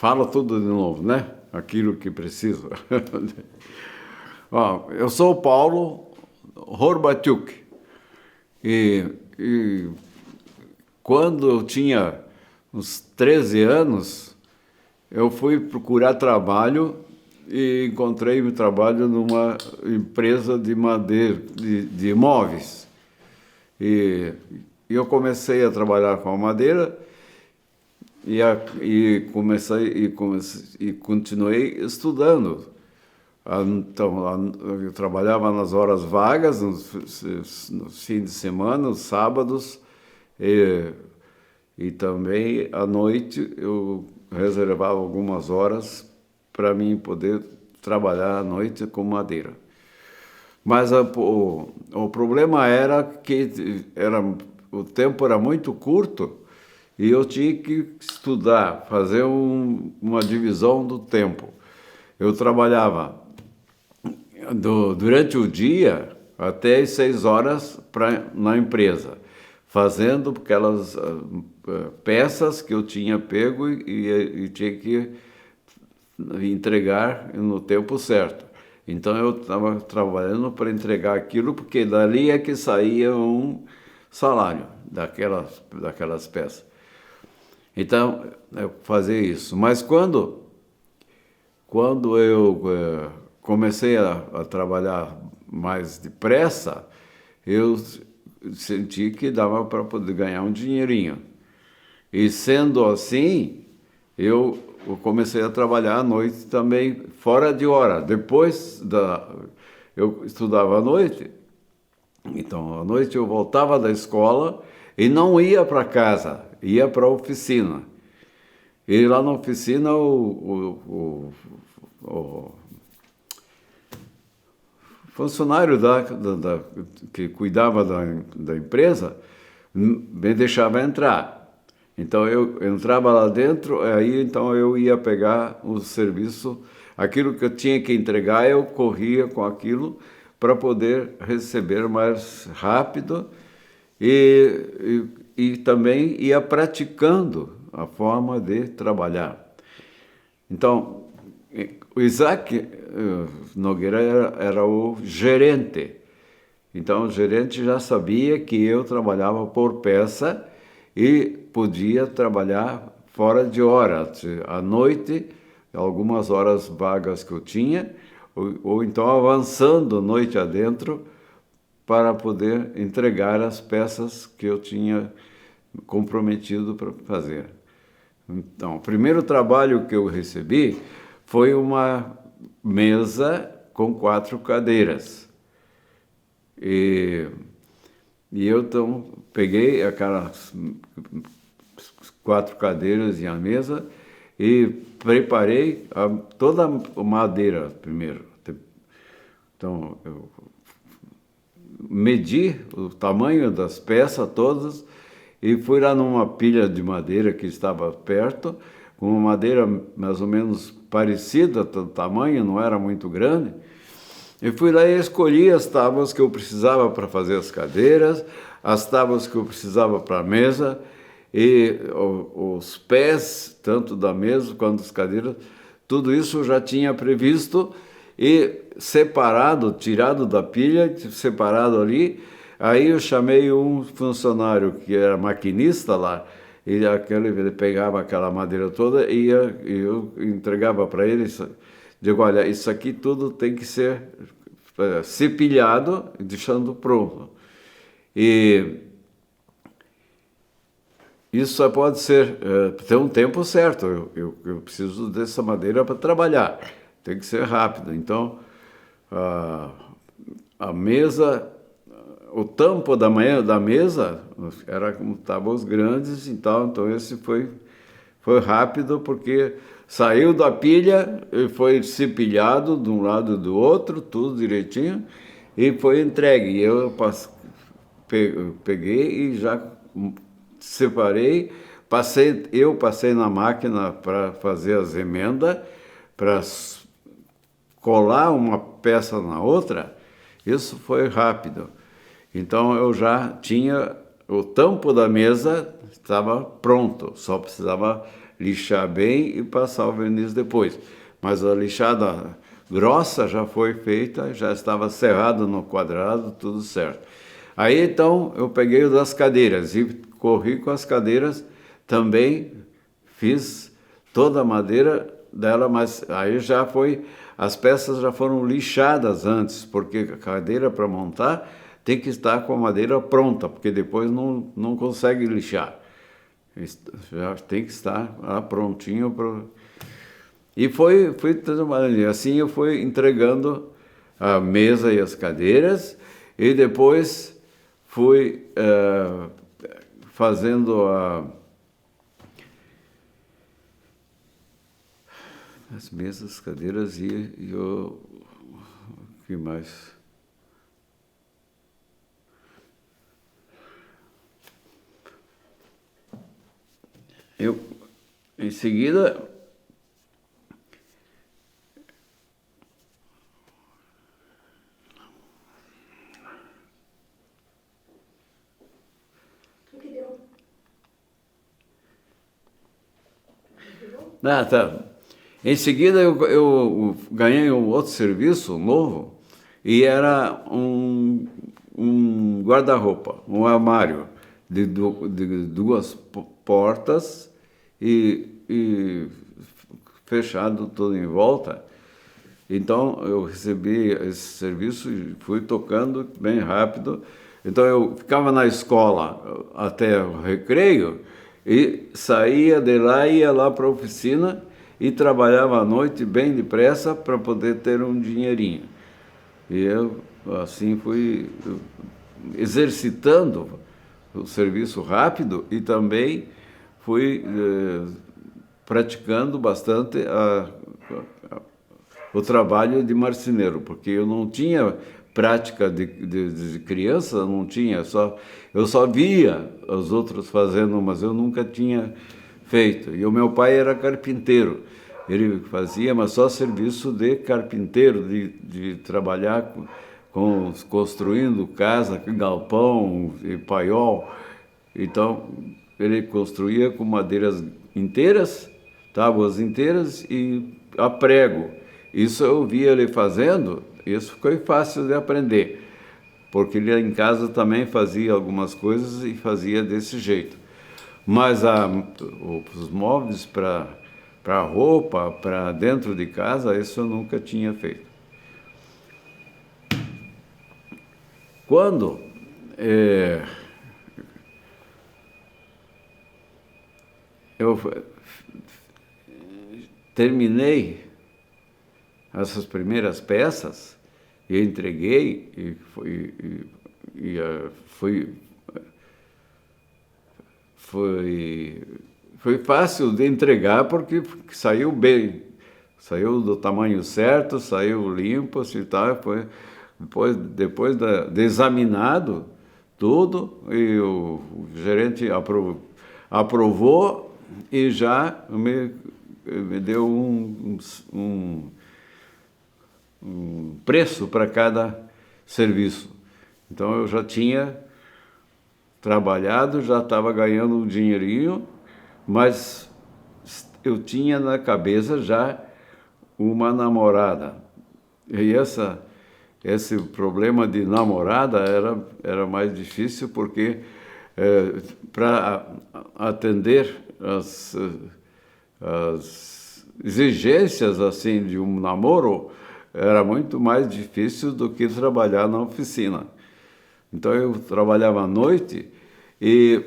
falo tudo de novo, né? Aquilo que preciso. Ó, eu sou o Paulo Horbatiuk e quando eu tinha uns 13 anos, eu fui procurar trabalho e encontrei um trabalho numa empresa de madeira, de imóveis. E eu comecei a trabalhar com a madeira e continuei estudando. Então, eu trabalhava nas horas vagas, nos fins de semana, nos sábados, e também à noite eu reservava algumas horas para mim poder trabalhar à noite com madeira. Mas o problema era que o tempo era muito curto e eu tinha que estudar, fazer uma divisão do tempo. Eu trabalhava durante o dia até as 6 horas na empresa, fazendo aquelas peças que eu tinha pego e tinha que entregar no tempo certo. Então eu estava trabalhando para entregar aquilo, porque dali é que saía um salário daquelas peças. Então eu fazia isso. Mas quando eu comecei a trabalhar mais depressa, eu senti que dava para poder ganhar um dinheirinho. E sendo assim, eu comecei a trabalhar à noite também, fora de hora. Eu estudava à noite, então à noite eu voltava da escola e não ia para casa, ia para a oficina. E lá na oficina o funcionário que cuidava da empresa me deixava entrar. Então eu entrava lá dentro, aí então eu ia pegar o serviço, aquilo que eu tinha que entregar, eu corria com aquilo para poder receber mais rápido e também ia praticando a forma de trabalhar. Então, o Isaac Nogueira era o gerente. Então, o gerente já sabia que eu trabalhava por peça e podia trabalhar fora de hora, à noite, algumas horas vagas que eu tinha, ou então avançando noite adentro para poder entregar as peças que eu tinha comprometido para fazer. Então, o primeiro trabalho que eu recebi foi uma mesa com 4 cadeiras. E eu então peguei aquelas 4 cadeiras e a mesa e preparei toda a madeira primeiro. Então, eu medi o tamanho das peças todas e fui lá numa pilha de madeira que estava perto, com uma madeira mais ou menos parecida do tamanho, não era muito grande. E fui lá e escolhi as tábuas que eu precisava para fazer as cadeiras, as tábuas que eu precisava para a mesa e os pés, tanto da mesa quanto das cadeiras, tudo isso eu já tinha previsto e separado, tirado da pilha, separado ali. Aí eu chamei um funcionário que era maquinista lá, e ele pegava aquela madeira toda e eu entregava para ele. Digo, olha, isso aqui tudo tem que ser cepilhado e deixando pronto. E isso só pode ser, ter um tempo certo. Eu preciso dessa madeira para trabalhar, tem que ser rápido. Então, a mesa, o tampo da mesa era com tábuas grandes, então esse foi rápido, porque saiu da pilha e foi cepilhado de um lado e do outro, tudo direitinho, e foi entregue. E eu peguei e já separei, passei na máquina para fazer as emendas, para colar uma peça na outra. Isso foi rápido. Então eu já tinha o tampo da mesa, estava pronto, só precisava lixar bem e passar o verniz depois. Mas a lixada grossa já foi feita, já estava serrado no quadrado, tudo certo. Aí então eu peguei o das cadeiras e corri com as cadeiras também, fiz toda a madeira dela, mas aí já foi, as peças já foram lixadas antes, porque a cadeira para montar tem que estar com a madeira pronta, porque depois não consegue lixar. Já tem que estar lá prontinho para... E fui trabalhando. Assim eu fui entregando a mesa e as cadeiras, e depois fui fazendo as mesas, cadeiras e o que mais? Eu, em seguida, tá. Em seguida eu ganhei um outro serviço novo e era um guarda-roupa, um armário de duas portas e fechado todo em volta. Então eu recebi esse serviço e fui tocando bem rápido. Então eu ficava na escola até o recreio e saía de lá e ia lá para a oficina e trabalhava à noite bem depressa para poder ter um dinheirinho. E eu assim fui exercitando o serviço rápido e também fui praticando bastante o trabalho de marceneiro, porque eu não tinha prática de criança, não tinha, eu só via os outros fazendo, mas eu nunca tinha feito. E o meu pai era carpinteiro, ele fazia, mas só serviço de carpinteiro, de trabalhar construindo casa, galpão e paiol. Então, ele construía com madeiras inteiras, tábuas inteiras e a prego. Isso eu via ele fazendo, isso foi fácil de aprender, porque ele em casa também fazia algumas coisas e fazia desse jeito. Mas os móveis para roupa, para dentro de casa, isso eu nunca tinha feito. Quando eu terminei essas primeiras peças, eu entreguei e foi fácil de entregar porque saiu bem, saiu do tamanho certo, saiu limpo, assim, tá, foi de examinado tudo e o gerente aprovou e já me deu um preço para cada serviço. Então eu já tinha trabalhado, já estava ganhando um dinheirinho, mas eu tinha na cabeça já uma namorada. E esse problema de namorada era mais difícil porque para atender as exigências assim de um namoro era muito mais difícil do que trabalhar na oficina. Então eu trabalhava à noite e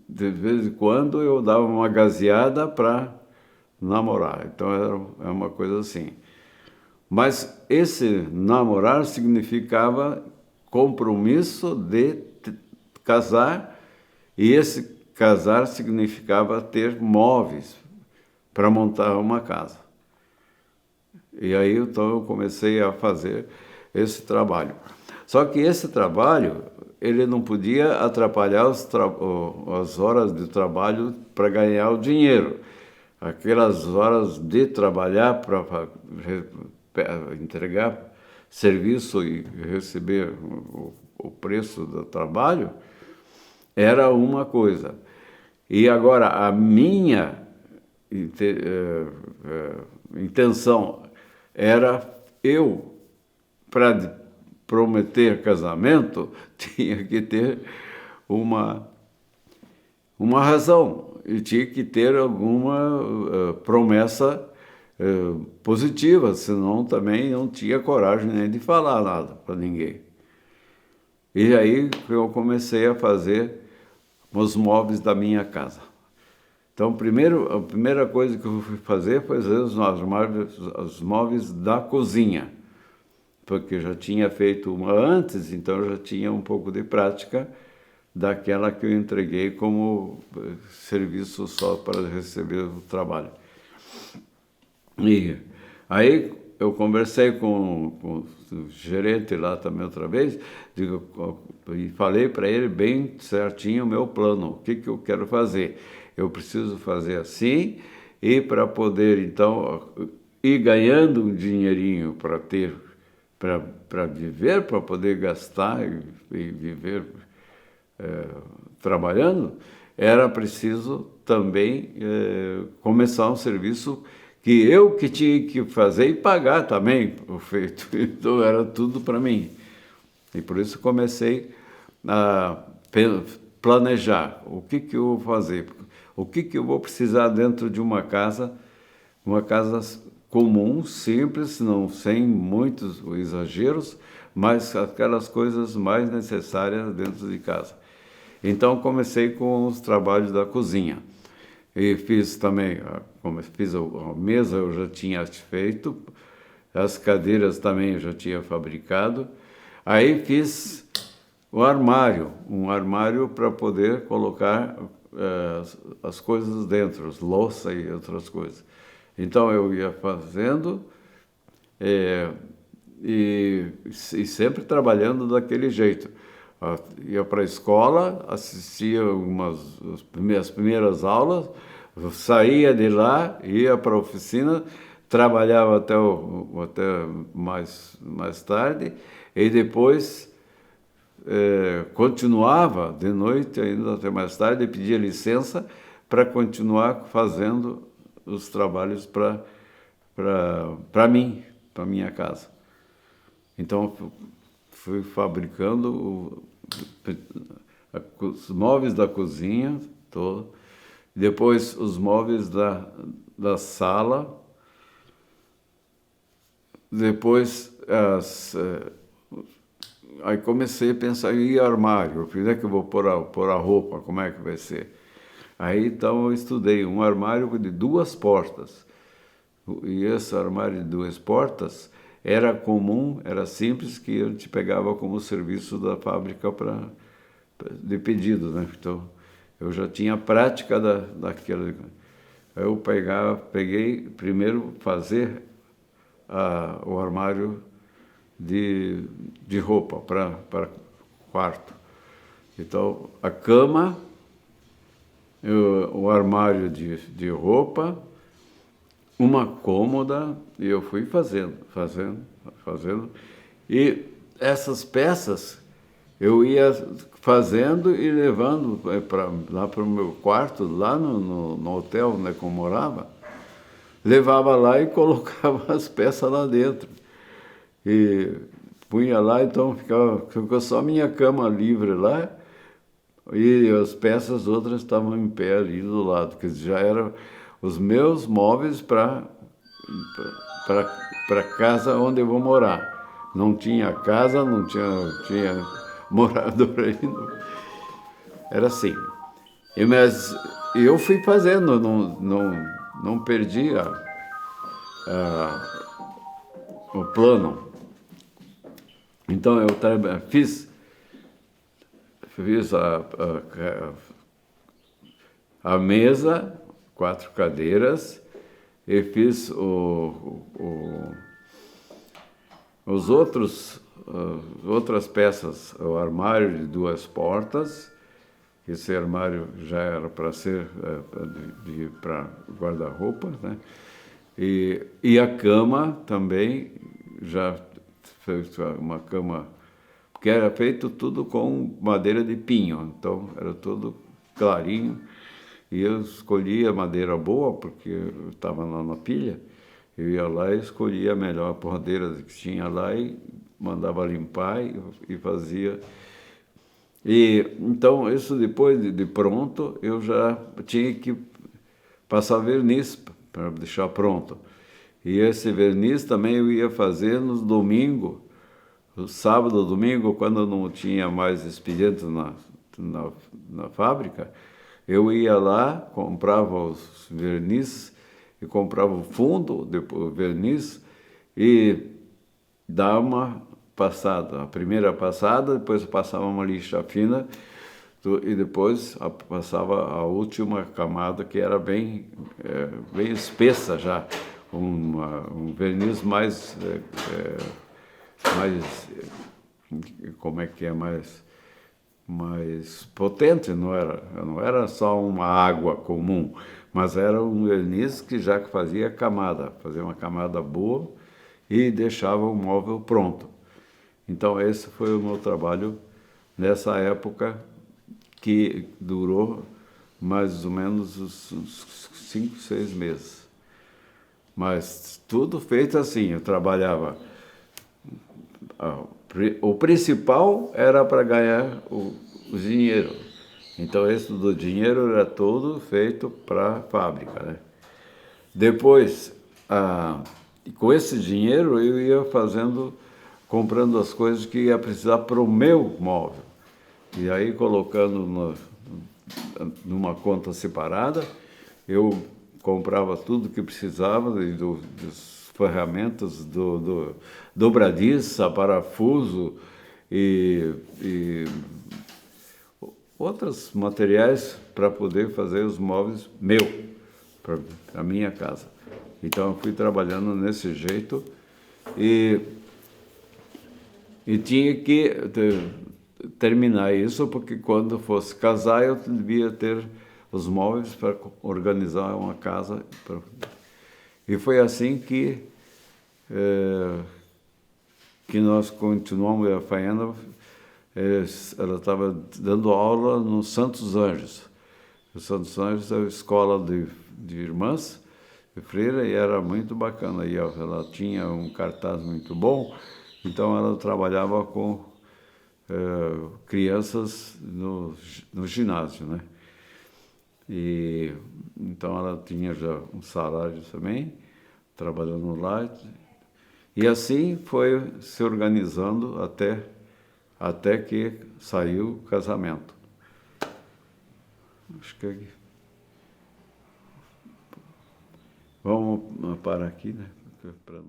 de vez em quando eu dava uma gazeada para namorar. Então era uma coisa assim. Mas esse namorar significava compromisso de casar, e esse casar significava ter móveis para montar uma casa. E aí então eu comecei a fazer esse trabalho. Só que esse trabalho, ele não podia atrapalhar as horas de trabalho para ganhar o dinheiro. Aquelas horas de trabalhar para entregar serviço e receber o preço do trabalho era uma coisa. E agora a minha intenção era eu, para prometer casamento, tinha que ter uma razão e tinha que ter alguma promessa positiva, senão também não tinha coragem nem de falar nada para ninguém. E aí eu comecei a fazer os móveis da minha casa. Então, a primeira coisa que eu fui fazer foi fazer os móveis da cozinha, porque eu já tinha feito uma antes, então eu já tinha um pouco de prática daquela que eu entreguei como serviço só para receber o trabalho. E aí eu conversei com o gerente lá também outra vez, e falei para ele bem certinho o meu plano, o que eu quero fazer. Eu preciso fazer assim, e para poder, então, ir ganhando um dinheirinho para ter, para viver, para poder gastar e viver trabalhando, era preciso também começar um serviço que eu que tinha que fazer e pagar também o feito. Então era tudo para mim. E por isso comecei a planejar o que eu vou fazer, o que eu vou precisar dentro de uma casa comum, simples, não sem muitos exageros, mas aquelas coisas mais necessárias dentro de casa. Então comecei com os trabalhos da cozinha. E fiz também, como fiz a mesa, eu já tinha feito, as cadeiras também eu já tinha fabricado. Aí fiz um armário para poder colocar as coisas dentro, as louças e outras coisas. Então eu ia fazendo e sempre trabalhando daquele jeito. Ia para a escola, assistia as primeiras aulas, saía de lá, ia para a oficina, trabalhava até mais tarde e depois continuava de noite ainda até mais tarde e pedia licença para continuar fazendo os trabalhos para mim, para minha casa. Então fui fabricando os móveis da cozinha, depois os móveis da sala, depois aí comecei a pensar em armário, onde é que eu vou pôr a roupa, como é que vai ser? Aí então eu estudei um armário de 2 portas, e esse armário de 2 portas era comum, era simples, que a gente pegava como serviço da fábrica de pedido, né? Então, eu já tinha prática daquela. Eu peguei primeiro fazer o armário de roupa para quarto. Então, a cama, o armário de roupa, uma cômoda, e eu fui fazendo. E essas peças eu ia fazendo e levando lá para o meu quarto, lá no hotel onde eu morava, levava lá e colocava as peças lá dentro. E punha lá, então ficou só minha cama livre lá, e as peças outras estavam em pé ali do lado, que já eram os meus móveis para casa onde eu vou morar. Não tinha casa, não tinha morador ainda. Era assim. Mas eu fui fazendo, não perdi o plano. Então eu fiz a mesa, 4 cadeiras, e fiz outras peças, o armário de 2 portas. Esse armário já era para ser para guarda-roupa, né? E a cama também, já fez uma cama, porque era feito tudo com madeira de pinho, então era tudo clarinho. e eu escolhia madeira boa, porque eu estava lá na pilha, eu ia lá e escolhia a melhor madeira que tinha lá e mandava limpar e fazia. E então, isso depois de pronto, eu já tinha que passar verniz para deixar pronto. E esse verniz também eu ia fazer nos domingos, no sábado, domingo, quando não tinha mais expediente na fábrica, eu ia lá, comprava os verniz e comprava o fundo, depois o verniz, e dava uma passada. A primeira passada, depois passava uma lixa fina e depois passava a última camada, que era bem espessa já, um verniz mais, como é que é, mais potente, não era só uma água comum, mas era um verniz que já fazia camada, fazia uma camada boa e deixava o móvel pronto. Então esse foi o meu trabalho nessa época, que durou mais ou menos uns 5, 6 meses. Mas tudo feito assim, eu trabalhava. O principal era para ganhar o dinheiro. Então, esse do dinheiro era todo feito para a fábrica, né? Depois, com esse dinheiro, eu ia comprando as coisas que ia precisar para o meu móvel. E aí, colocando numa conta separada, eu comprava tudo que precisava das ferramentas do dobradiça, parafuso e outros materiais para poder fazer os móveis para a minha casa. Então eu fui trabalhando nesse jeito e tinha que terminar isso, porque quando fosse casar eu devia ter os móveis para organizar uma casa. E foi assim que nós continuamos a Faiana. Ela estava dando aula no Santos Anjos. O Santos Anjos é a escola de irmãs de freira, e era muito bacana. E ela tinha um cartaz muito bom, então ela trabalhava com crianças no ginásio, né? E então ela tinha já um salário também, trabalhando lá. E assim foi se organizando até que saiu o casamento. Acho que vamos parar aqui, né? Para não...